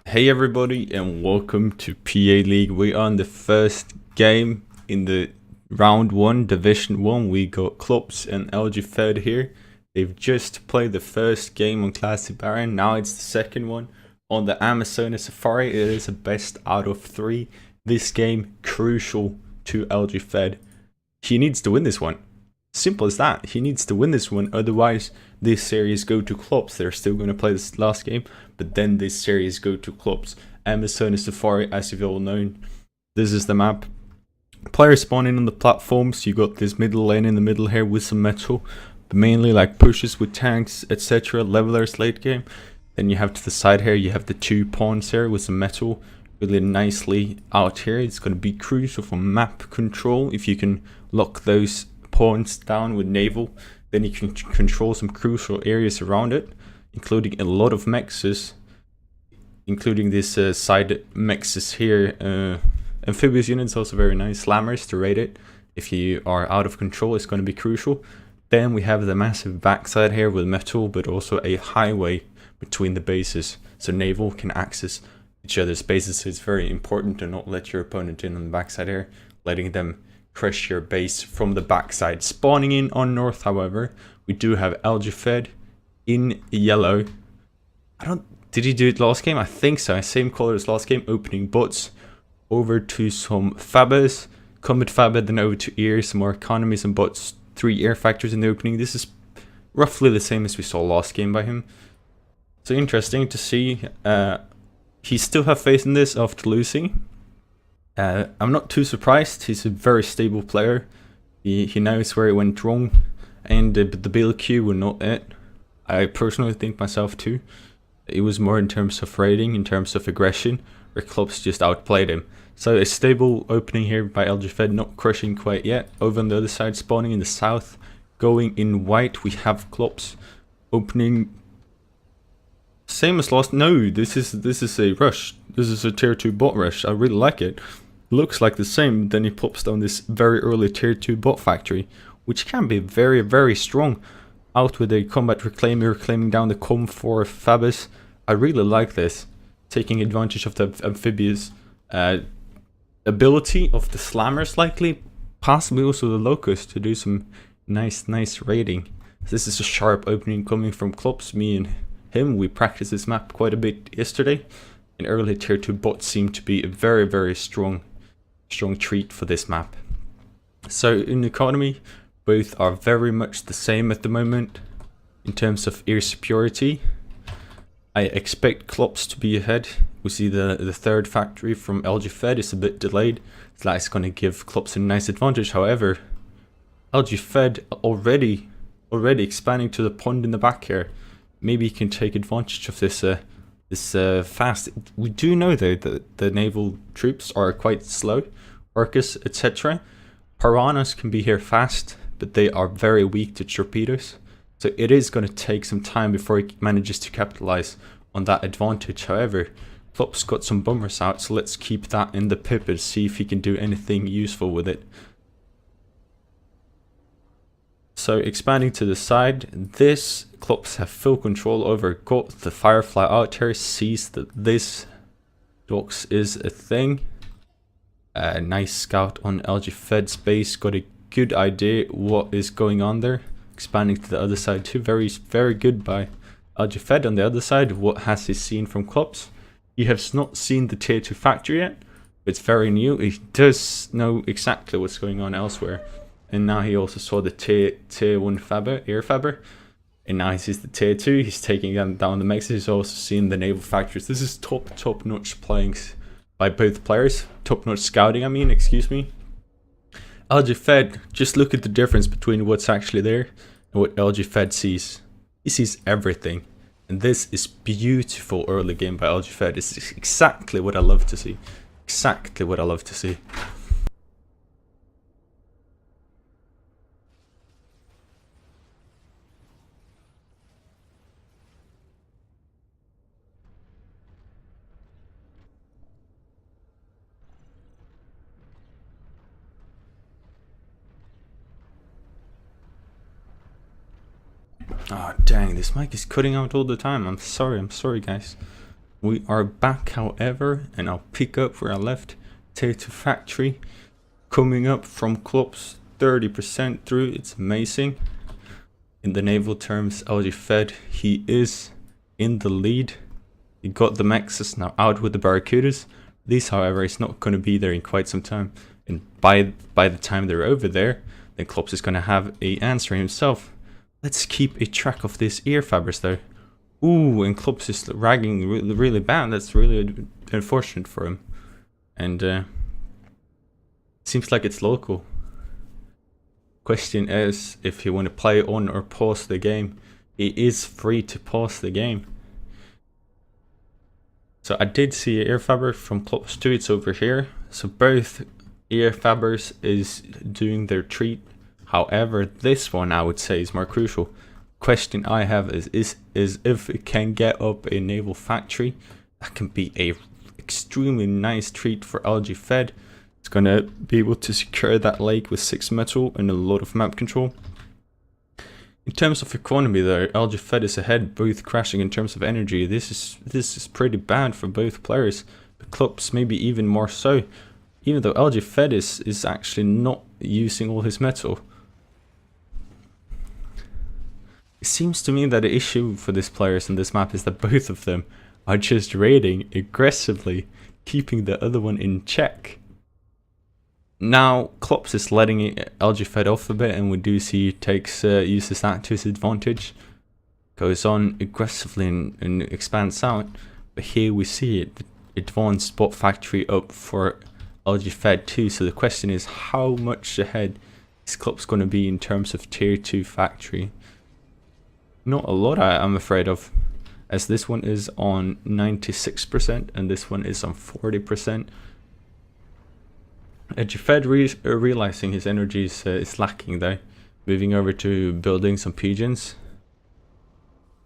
Hey everybody and welcome to PA League. We are on the first game in the round 1 division 1. We got Clopse and ljfed here. They've just played the first game on Classic Baron. Now it's the second one on the Amazon Safari. It is a best out of 3. This game crucial to ljfed. He needs to win this one. Simple as that. He needs to win this one, otherwise this series go to Clopse. They're still going to play this last game, but then this series go to Clopse. Amazon Safari, as you've all known, this is the map. Players spawning on the platforms. You got this middle lane in the middle here with some metal, but mainly like pushes with tanks, etc. Levelers late game. Then you have to the side here, you have the 2 pawns here with some metal really nicely out here. It's going to be crucial for map control. If you can lock those pawns down with naval, then you can control some crucial areas around it, including a lot of mexes, including this side mexes here. Amphibious units also very nice. Slammers to raid it if you are out of control is going to be crucial. Then we have the massive backside here with metal, but also a highway between the bases, so naval can access each other's bases. So it's very important to not let your opponent in on the backside here, letting them crush your base from the backside. Spawning in on north, however, we do have ljfed in yellow. Did he do it last game? I think so. Same color as last game. Opening bots over to some fabbers, combat fabber, then over to ears, some more economies and bots. 3 air factors in the opening. This is roughly the same as we saw last game by him. So interesting to see. He still have faith in this after losing. I'm not too surprised. He's a very stable player. He knows where it went wrong, and the BLQ were not it. I personally think myself too. It was more in terms of rating, in terms of aggression, where Clopse just outplayed him. So a stable opening here by ljfed, not crushing quite yet. Over on the other side, spawning in the south, going in white, we have Clopse opening. Same as last. No, this is a rush. This is a tier 2 bot rush. I really like it. Looks like the same. Then he pops down this very early tier 2 bot factory, which can be very, very strong. Out with a combat reclaiming down the com for Fabus. I really like this, taking advantage of the amphibious ability of the slammers, likely, possibly also the locust, to do some nice raiding. This is a sharp opening coming from Clopse. Me and him, we practiced this map quite a bit yesterday. An early tier 2 bot seemed to be a very, very strong treat for this map. So in economy, both are very much the same at the moment in terms of air superiority. I expect Clopse to be ahead. We see the third factory from ljfed is a bit delayed. So that's going to give Clopse a nice advantage. However, ljfed already expanding to the pond in the back here. Maybe he can take advantage of this fast. We do know though that the naval troops are quite slow, Orcus, etc. Piranhas can be here fast, but they are very weak to torpedoes, so it is going to take some time before he manages to capitalize on that advantage. However, Clopse got some bombers out, so let's keep that in the pip and see if he can do anything useful with it. So expanding to the side, this Clopse have full control over. Got the Firefly out here, sees that this docks is a thing. Nice scout on ljfed's base, got a good idea what is going on there. Expanding to the other side too, very good by ljfed. On the other side, what has he seen from Clopse? He has not seen the tier 2 factory yet. It's very new. He does know exactly what's going on elsewhere. And now he also saw the tier 1 fabber, air fabber. And now he sees the tier 2. He's taking down the mexes. He's also seen the naval factories. This is top notch playing by both players. Top notch scouting, I mean, excuse me. ljfed, just look at the difference between what's actually there and what ljfed sees. He sees everything. And this is beautiful early game by ljfed. It's exactly what I love to see. Exactly what I love to see. Oh dang, this mic is cutting out all the time. I'm sorry guys. We are back, however, and I'll pick up where I left. Tier 2 factory coming up from Clopse, 30% through. It's amazing. In the naval terms, ljfed, he is in the lead. He got the Mexes now out with the Barracudas. These, however, is not going to be there in quite some time. And by the time they're over there, then Clopse is going to have a answer himself. Let's keep a track of these ear fabrics though. Ooh, and Clopse is ragging really bad. That's really unfortunate for him. And seems like it's local. Question is if you want to play on or pause the game. It is free to pause the game. So I did see an ear fabric from Clopse 2. It's over here. So both ear fabrics is doing their treat. However, this one I would say is more crucial. Question I have is if it can get up a naval factory, that can be a extremely nice treat for ljfed. It's gonna be able to secure that lake with 6 metal and a lot of map control. In terms of economy though, ljfed is ahead, both crashing in terms of energy. This is pretty bad for both players, but Clopse maybe even more so, even though ljfed is actually not using all his metal. It seems to me that the issue for these players in this map is that both of them are just raiding aggressively, keeping the other one in check. Now Clopse is letting ljfed off a bit, and we do see he uses that to his advantage, goes on aggressively and expands out. But here we see it, advanced spot factory up for ljfed too. So the question is, how much ahead is Clopse going to be in terms of tier 2 factory? Not a lot, I'm afraid of, as this one is on 96% and this one is on 40%. ljfed realizing his energy is lacking though, moving over to building some pigeons.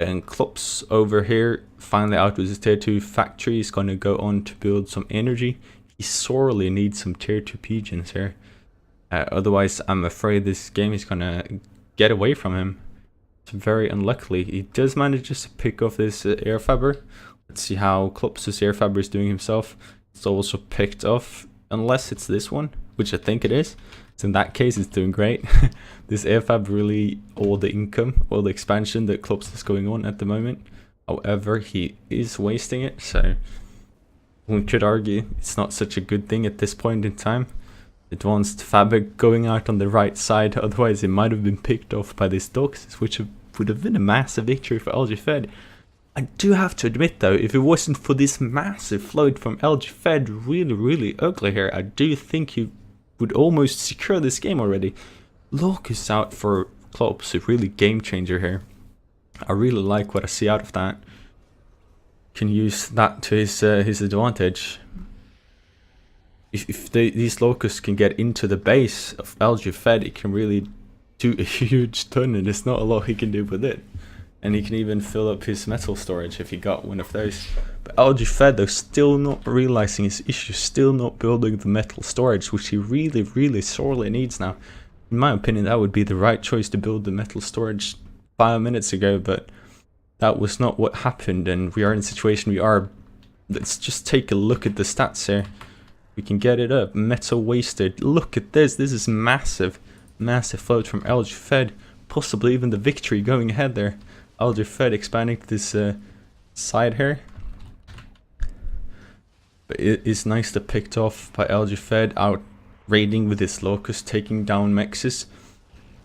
And Clopse over here finally out with his tier 2 factory. He's going to go on to build some energy. He sorely needs some tier 2 pigeons here. Otherwise, I'm afraid this game is going to get away from him. It's very unlucky. He does manage to pick off this air fabric. Let's see how Clopse's air fabric is doing himself. It's also picked off, unless it's this one, which I think it is. So in that case, it's doing great. This air fab really all the income, all the expansion that Clopse is going on at the moment. However, he is wasting it, so one could argue it's not such a good thing at this point in time. Advanced fabric going out on the right side, otherwise it might have been picked off by these dogs, which would have been a massive victory for ljfed. I do have to admit though, if it wasn't for this massive float from ljfed, really ugly here, I do think he would almost secure this game already. Locust out for Clopse, a really game changer here. I really like what I see out of that. Can use that to his advantage. If these locusts can get into the base of ljfed, it can really do a huge ton, and there's not a lot he can do with it. And he can even fill up his metal storage if he got one of those. But ljfed though, still not realizing his issue, still not building the metal storage, which he really sorely needs now. In my opinion, that would be the right choice to build the metal storage 5 minutes ago, but that was not what happened, and we are in a situation we are. Let's just take a look at the stats here. We can get it up. Metal wasted. Look at this. This is massive float from ljfed. Possibly even the victory going ahead there. ljfed expanding to this side here. But it is nicely picked off by ljfed, out raiding with his locust, taking down Mexes.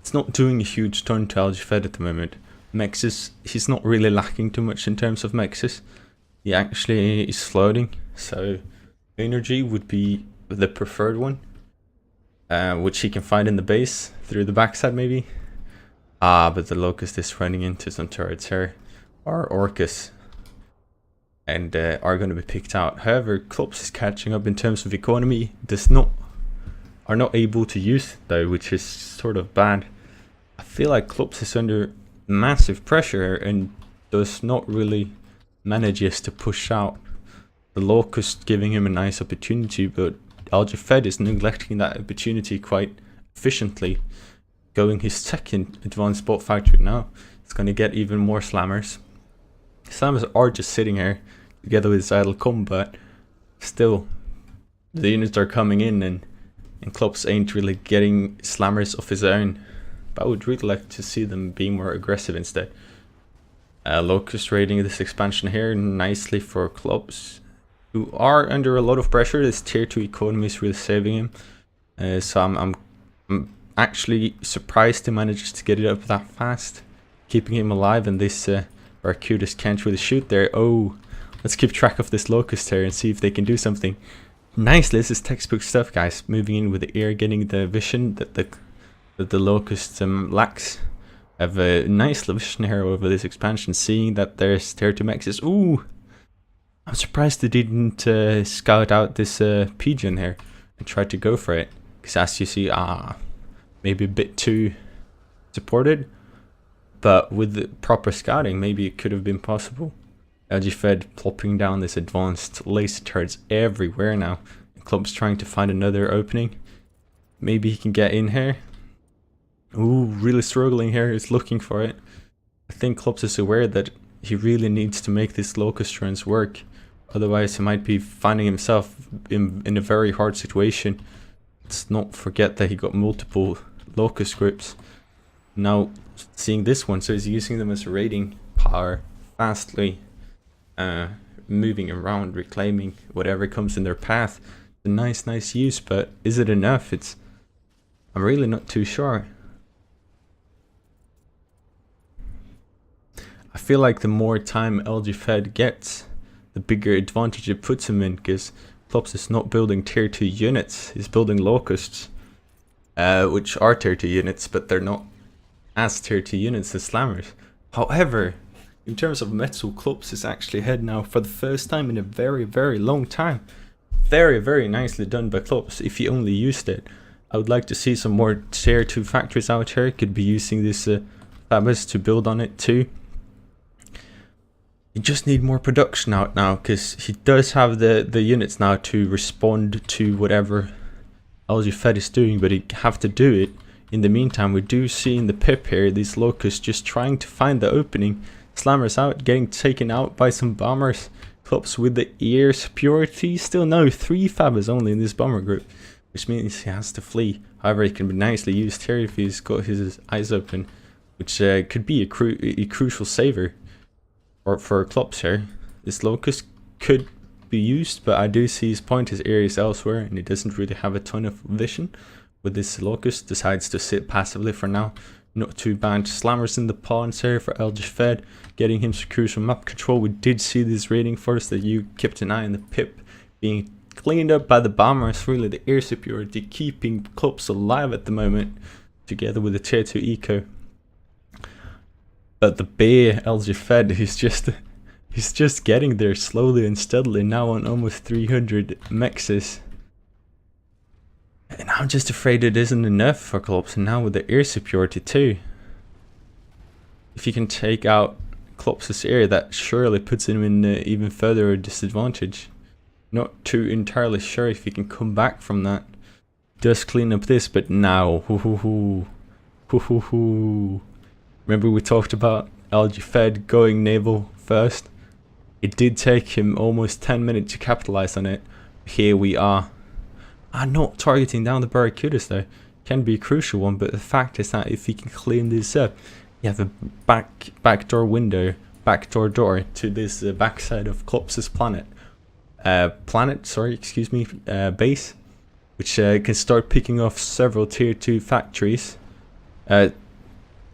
It's not doing a huge ton to ljfed at the moment. Mexes, he's not really lacking too much in terms of Mexes. He actually is floating, so energy would be the preferred one, which he can find in the base through the backside maybe. But the locust is running into some turrets here, or Orcus, and are going to be picked out. However, Clopse is catching up in terms of economy. Are not able to use it though, which is sort of bad. I feel like Clopse is under massive pressure and does not really manage to push out. The locust giving him a nice opportunity, but ljfed is neglecting that opportunity quite efficiently. Going his second advanced spot factory now. It's going to get even more slammers. Slammers are just sitting here, together with his idle come, but still, the units are coming in, and Clopse ain't really getting slammers of his own. But I would really like to see them being more aggressive instead. Locust raiding this expansion here nicely for Clopse, who are under a lot of pressure. This tier 2 economy is really saving him. So I'm actually surprised he manages to get it up that fast, keeping him alive, and this Barracudas can't really shoot there. Oh, let's keep track of this Locust here and see if they can do something. Nicely, this is textbook stuff, guys. Moving in with the air, getting the vision that the Locust lacks. Have a nice vision here over this expansion, seeing that there's tier 2 mexes. Ooh, I'm surprised they didn't scout out this pigeon here and try to go for it, because as you see, maybe a bit too supported, but with the proper scouting, maybe it could have been possible. ljfed plopping down this advanced laser turrets everywhere now. Clopse trying to find another opening. Maybe he can get in here. Ooh, really struggling here. He's looking for it. I think Clopse is aware that he really needs to make this Locust runs work. Otherwise, he might be finding himself in a very hard situation. Let's not forget that he got multiple Locust groups. Now, seeing this one, so he's using them as a raiding power, fastly moving around, reclaiming whatever comes in their path. A nice use, but is it enough? I'm really not too sure. I feel like the more time ljfed gets, the bigger advantage it puts him in, because Clopse is not building tier 2 units, he's building Locusts, which are tier 2 units, but they're not as tier 2 units as Slammers. However, in terms of metal, Clopse is actually ahead now for the first time in a very long time. Very nicely done by Clopse, if he only used it. I would like to see some more tier 2 factories out here. Could be using this Fabus to build on it too. You just need more production out now, because he does have the units now to respond to whatever ljfed is doing, but he have to do it. In the meantime, we do see in the pip here these Locusts just trying to find the opening. Slammers out, getting taken out by some bombers. Clopse with the air superiority. Still no, 3 Fabas only in this bomber group, which means he has to flee. However, he can be nicely used here if he's got his eyes open, which could be a crucial saver. Or for Clopse here. This Locust could be used, but I do see his point, his areas elsewhere, and he doesn't really have a ton of vision. With this Locust, decides to sit passively for now. Not too bad. Slammers in the pawns here for ljfed, getting him some crucial map control. We did see this raiding force that you kept an eye on the pip being cleaned up by the bombers. Really, the air superiority keeping Clopse alive at the moment, together with the tier 2 eco. But the bear ljfed, he's just getting there slowly and steadily, now on almost 300 mexes. And I'm just afraid it isn't enough for Clopse, and now with the air superiority too. If you can take out Clopse's air, that surely puts him in even further disadvantage. Not too entirely sure if he can come back from that. Does clean up this, but now, remember we talked about ljfed going naval first? It did take him almost 10 minutes to capitalize on it. Here we are. Not targeting down the Barracudas though. Can be a crucial one, but the fact is that if he can clean this up, you have a backdoor window, backdoor door to this backside of Clopse's base, which can start picking off several tier 2 factories.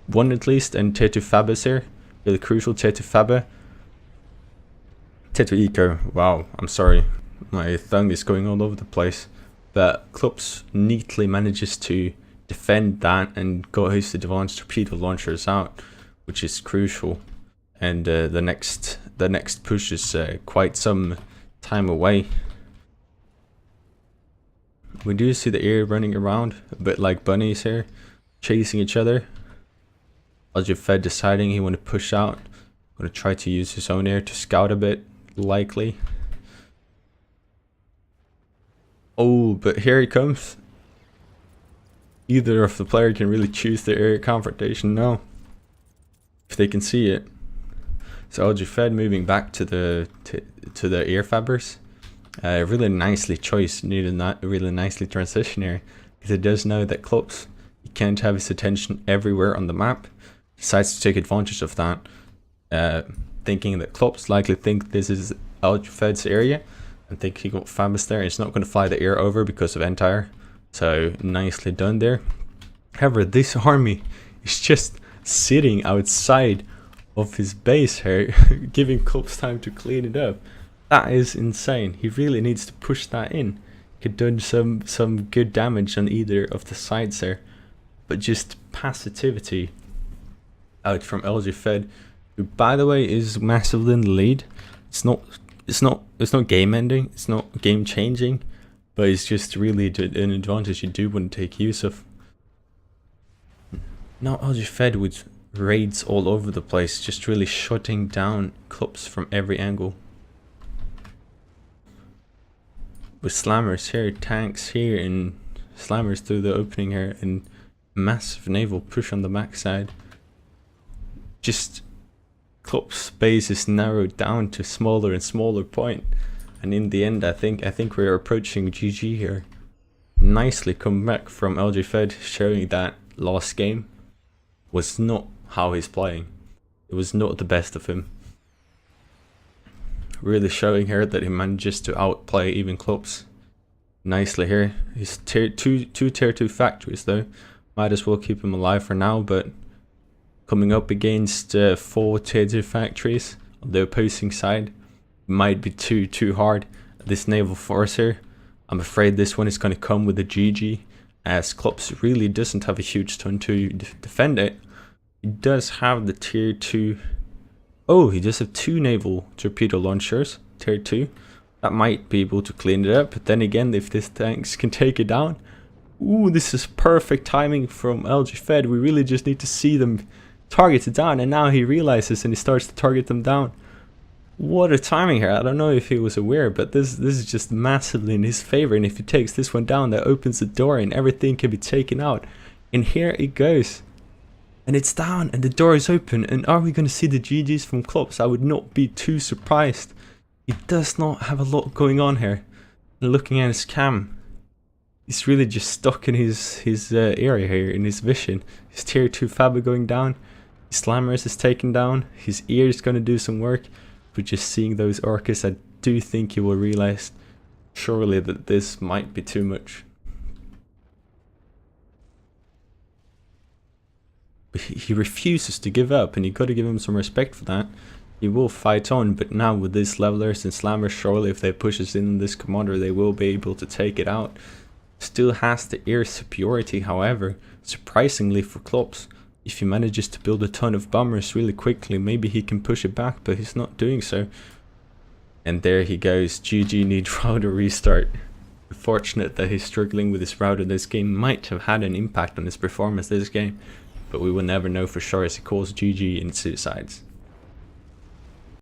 One at least, and tier 2 Fabas here. Really crucial tier 2 Faba. Tier 2 Eco. Wow, I'm sorry. My tongue is going all over the place. But Clopse neatly manages to defend that and got his advanced torpedo launchers out, which is crucial. And the next push is quite some time away. We do see the air running around, a bit like bunnies here, chasing each other. ljfed deciding he want to push out. Going to try to use his own air to scout a bit, likely. Oh, but here he comes. Either of the player can really choose their area confrontation now, if they can see it. So ljfed moving back to to the ear fabbers. Really nicely choice, really nicely transition here, because it does know that Clopse, he can't have his attention everywhere on the map. Decides to take advantage of that, thinking that Clopse likely think this is ljfed's area, and think he got Fabus there. He's not going to fly the ear over because of Entire, so nicely done there. However, this army is just sitting outside of his base here, giving Clopse time to clean it up. That is insane. He really needs to push that in. Could done some good damage on either of the sides there, but just passivity out from ljfed, who by the way is massively in the lead. It's not game ending, it's not game changing, but it's just really an advantage you do want to take use of. Now ljfed with raids all over the place, just really shutting down Clopse from every angle. With slammers here, tanks here, and slammers through the opening here, and massive naval push on the backside. Just Clopse base is narrowed down to smaller and smaller point, and in the end I think we're approaching GG here. Nicely come back from ljfed, showing that last game was not how he's playing. It was not the best of him. Really showing here that he manages to outplay even Clopse nicely here. He's two tier 2 factories though. Might as well keep him alive for now, but coming up against 4 tier 2 factories on the opposing side might be too hard. This naval force here, I'm afraid this one is going to come with a GG, as Clopse really doesn't have a huge ton to defend it. He does have the tier 2. Oh, he does have 2 naval torpedo launchers, tier 2. That might be able to clean it up, but then again, if this tanks can take it down. Ooh, this is perfect timing from ljfed. We really just need to see them targeted down, and now he realizes and he starts to target them down. What a timing here. I don't know if he was aware, but this is just massively in his favor, and if he takes this one down, that opens the door and everything can be taken out. And here it goes. And it's down and the door is open, and are we going to see the GGs from Clopse? I would not be too surprised. He does not have a lot going on here. And looking at his cam, he's really just stuck in his area here, in his vision. His tier 2 Faber going down, his slammers is taken down, his ear is going to do some work. But just seeing those orcas, I do think he will realize surely that this might be too much. But he refuses to give up, and you got to give him some respect for that. He will fight on, but now with these levelers and slammers, surely if they push us in this commander, they will be able to take it out. Still has the air superiority, however, surprisingly for Clopse. If he manages to build a ton of bombers really quickly, maybe he can push it back, but he's not doing so. And there he goes, GG need router restart. Fortunate that he's struggling with his router. This game might have had an impact on his performance this game, but we will never know for sure as he calls GG in suicides.